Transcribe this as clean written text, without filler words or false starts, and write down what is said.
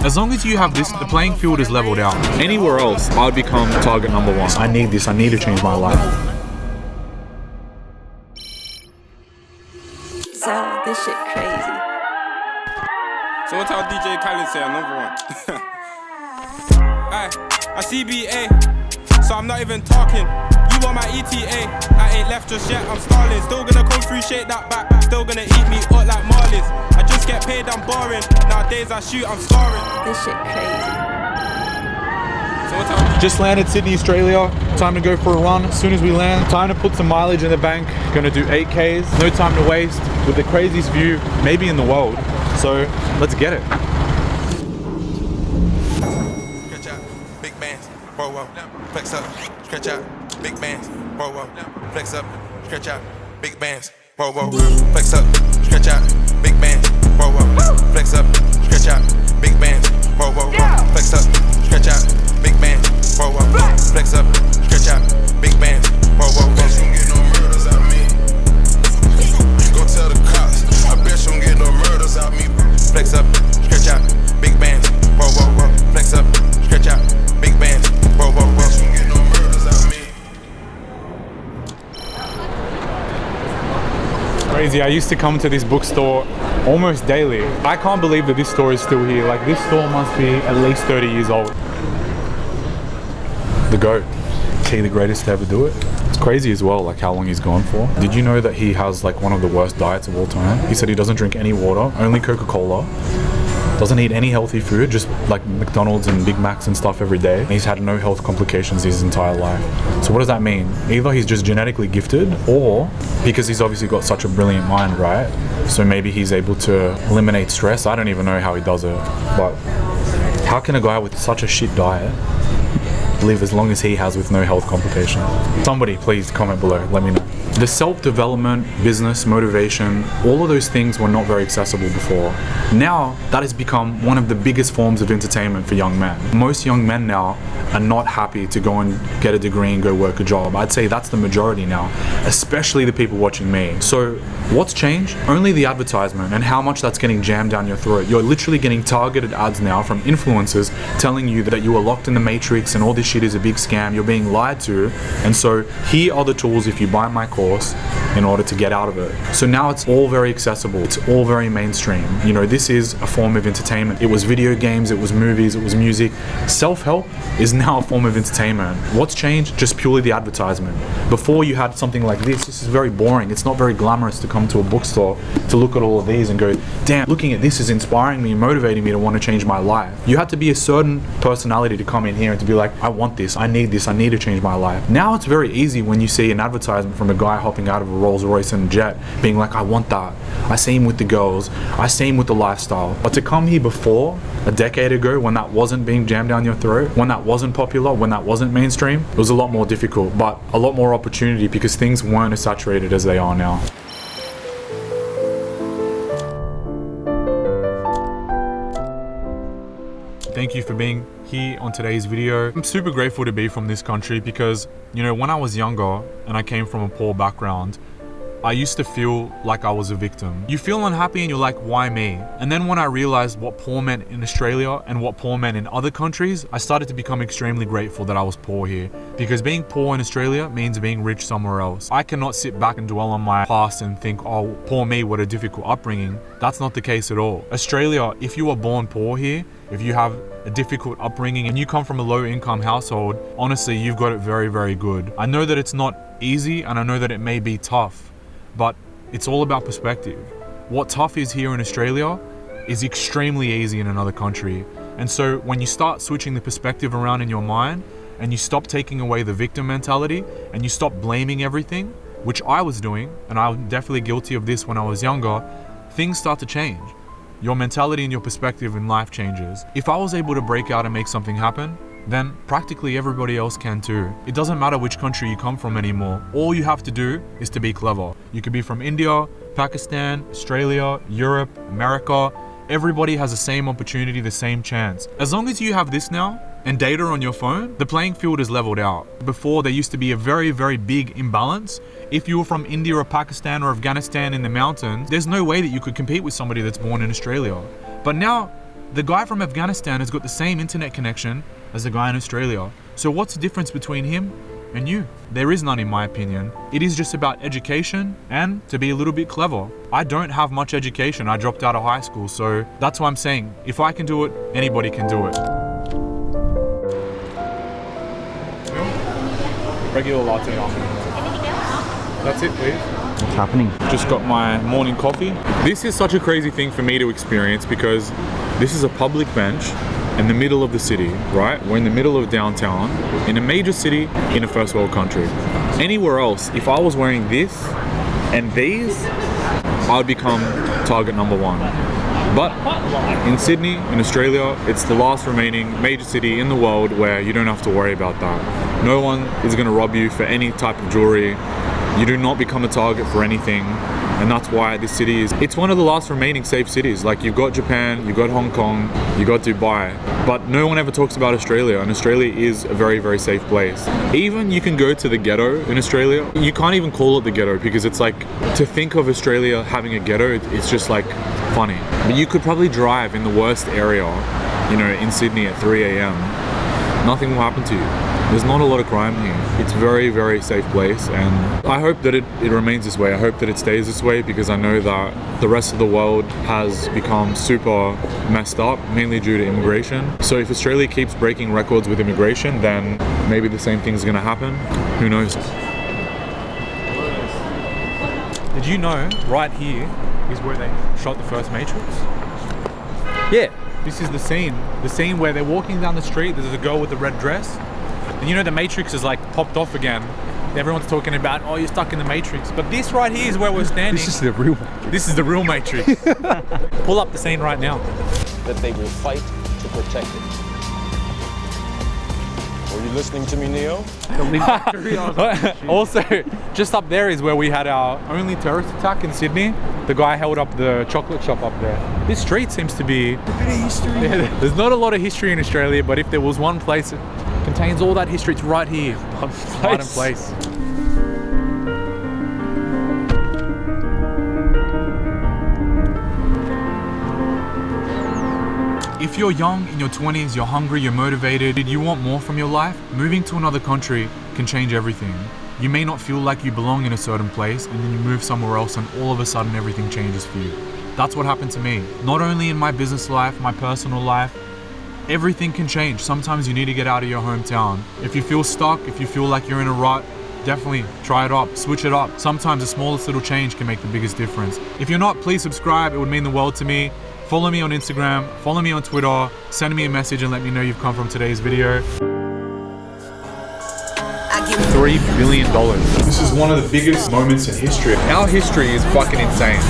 As long as you have this, the playing field is leveled out. Anywhere else, I would become target number one. I need this, I need to change my life. So, this shit crazy. So what how DJ Khaled say I'm number one? I CBA, so I'm not even talking. You want my ETA, I ain't left just yet, I'm stalling. Still gonna come through, shake that back, still gonna eat me up like Marlins. I just get paid, I'm boring. Nowadays I shoot, I'm scoring. This shit crazy. So what how Just landed Sydney, Australia. Time to go for a run. As soon as we land, time to put some mileage in the bank. Gonna do 8Ks. No time to waste with the craziest view maybe in the world. So let's get it. Stretch out, big bands, roll up, flex up, stretch out, big bands, roll up, flex up, stretch out, big bands, roll up, flex up, stretch out, big bands, roll up, flex up, stretch out, big bands, roll up, flex up, stretch out, big bands, roll up, flex up, stretch out, big bands, roll up. Bet you don't get no murders out me. Go tell the cops. I bet you don't get no murders out me. Flex up, stretch out, big bands, roll up, flex up, stretch out, big bands, roll up. Bet you don't get no murders out me. Crazy, I used to come to this bookstore almost daily. I can't believe that this store is still here. Like, this store must be at least 30 years old. The GOAT. Is he the greatest to ever do it? It's crazy as well, like how long he's gone for. Did you know that he has like one of the worst diets of all time? He said he doesn't drink any water, only Coca-Cola. Doesn't eat any healthy food, just like McDonald's and Big Macs and stuff every day. And he's had no health complications his entire life. So what does that mean? Either he's just genetically gifted, or because he's obviously got such a brilliant mind, right? So maybe he's able to eliminate stress. I don't even know how he does it. But how can a guy with such a shit diet live as long as he has with no health complications? Somebody please comment below, let me know. The self-development, business, motivation, all of those things were not very accessible before. Now, that has become one of the biggest forms of entertainment for young men. Most young men now are not happy to go and get a degree and go work a job. I'd say that's the majority now, especially the people watching me. So what's changed? Only the advertisement and how much that's getting jammed down your throat. You're literally getting targeted ads now from influencers telling you that you are locked in the matrix and all this shit is a big scam. You're being lied to. And so here are the tools if you buy my course in order to get out of it. So now it's all very accessible. It's all very mainstream. You know, this is a form of entertainment. It was video games, it was movies, it was music. Self-help is now a form of entertainment. What's changed? Just purely the advertisement. Before you had something like this. This is very boring. It's not very glamorous to come to a bookstore to look at all of these and go, damn, looking at this is inspiring me and motivating me to want to change my life. You had to be a certain personality to come in here and to be like, I want this, I need to change my life. Now it's very easy when you see an advertisement from a guy hopping out of a Rolls Royce and jet being like, I want that. I see him with the girls, I see him with the lifestyle. But to come here before, a decade ago, when that wasn't being jammed down your throat, when that wasn't popular, when that wasn't mainstream, it was a lot more difficult, but a lot more opportunity because things weren't as saturated as they are now. Thank you for being here on today's video. I'm super grateful to be from this country because, you know, when I was younger and I came from a poor background, I used to feel like I was a victim. You feel unhappy and you're like, why me? And then when I realized what poor meant in Australia and what poor meant in other countries, I started to become extremely grateful that I was poor here. Because being poor in Australia means being rich somewhere else. I cannot sit back and dwell on my past and think, oh, poor me, what a difficult upbringing. That's not the case at all. Australia, if you are born poor here, if you have a difficult upbringing and you come from a low income household, honestly, you've got it very, very good. I know that it's not easy and I know that it may be tough, but it's all about perspective. What tough is here in Australia is extremely easy in another country. And so when you start switching the perspective around in your mind and you stop taking away the victim mentality and you stop blaming everything, which I was doing, and I'm definitely guilty of this when I was younger, things start to change. Your mentality and your perspective in life changes. If I was able to break out and make something happen, then practically everybody else can too. It doesn't matter which country you come from anymore. All you have to do is to be clever. You could be from India, Pakistan, Australia, Europe, America. Everybody has the same opportunity, the same chance. As long as you have this now and data on your phone, the playing field is leveled out. Before, there used to be a very, very big imbalance. If you were from India or Pakistan or Afghanistan in the mountains, there's no way that you could compete with somebody that's born in Australia. But now, The guy from Afghanistan has got the same internet connection as the guy in Australia. So what's the difference between him and you? There is none in my opinion. It is just about education and to be a little bit clever. I don't have much education. I dropped out of high school, so that's why I'm saying if I can do it, anybody can do it. Regular latte almond. That's it, please. What's happening? Just got my morning coffee. This is such a crazy thing for me to experience because this is a public bench in the middle of the city, right? We're in the middle of downtown, in a major city, in a first world country. Anywhere else, if I was wearing this and these, I would become target number one. But in Sydney, in Australia, it's the last remaining major city in the world where you don't have to worry about that. No one is gonna rob you for any type of jewelry. You do not become a target for anything. And that's why this city it's one of the last remaining safe cities. Like you've got Japan, you've got Hong Kong, you've got Dubai, but no one ever talks about Australia, and Australia is a very, very safe place. Even you can go to the ghetto in Australia. You can't even call it the ghetto because it's like, to think of Australia having a ghetto, it's just like funny. But you could probably drive in the worst area, you know, in Sydney at 3 a.m. Nothing will happen to you. There's not a lot of crime here. It's a very, very safe place, and I hope that it remains this way. I hope that it stays this way because I know that the rest of the world has become super messed up, mainly due to immigration. So if Australia keeps breaking records with immigration, then maybe the same thing's gonna happen. Who knows? Did you know right here is where they shot the first Matrix? Yeah. This is the scene where they're walking down the street. There's a girl with the red dress. And you know the Matrix is like popped off again. Everyone's talking about, oh, you're stuck in the Matrix. But this right here is where we're standing. This is the real Matrix. This is the real Matrix. Pull up the scene right now. That they will fight to protect it. Were you listening to me, Neo? Also, just up there is where we had our only terrorist attack in Sydney. The guy held up the chocolate shop up there. This street seems to be... Yeah, there's not a lot of history in Australia, but if there was one place that contains all that history, it's right here. One place. If you're young, in your 20s, you're hungry, you're motivated, you want more from your life, moving to another country can change everything. You may not feel like you belong in a certain place, and then you move somewhere else and all of a sudden everything changes for you. That's what happened to me. Not only in my business life, my personal life, everything can change. Sometimes you need to get out of your hometown. If you feel stuck, if you feel like you're in a rut, definitely try it up, switch it up. Sometimes the smallest little change can make the biggest difference. If you're not, please subscribe, it would mean the world to me. Follow me on Instagram, follow me on Twitter, send me a message and let me know you've come from today's video. $3 billion. This is one of the biggest moments in history. Our history is fucking insane.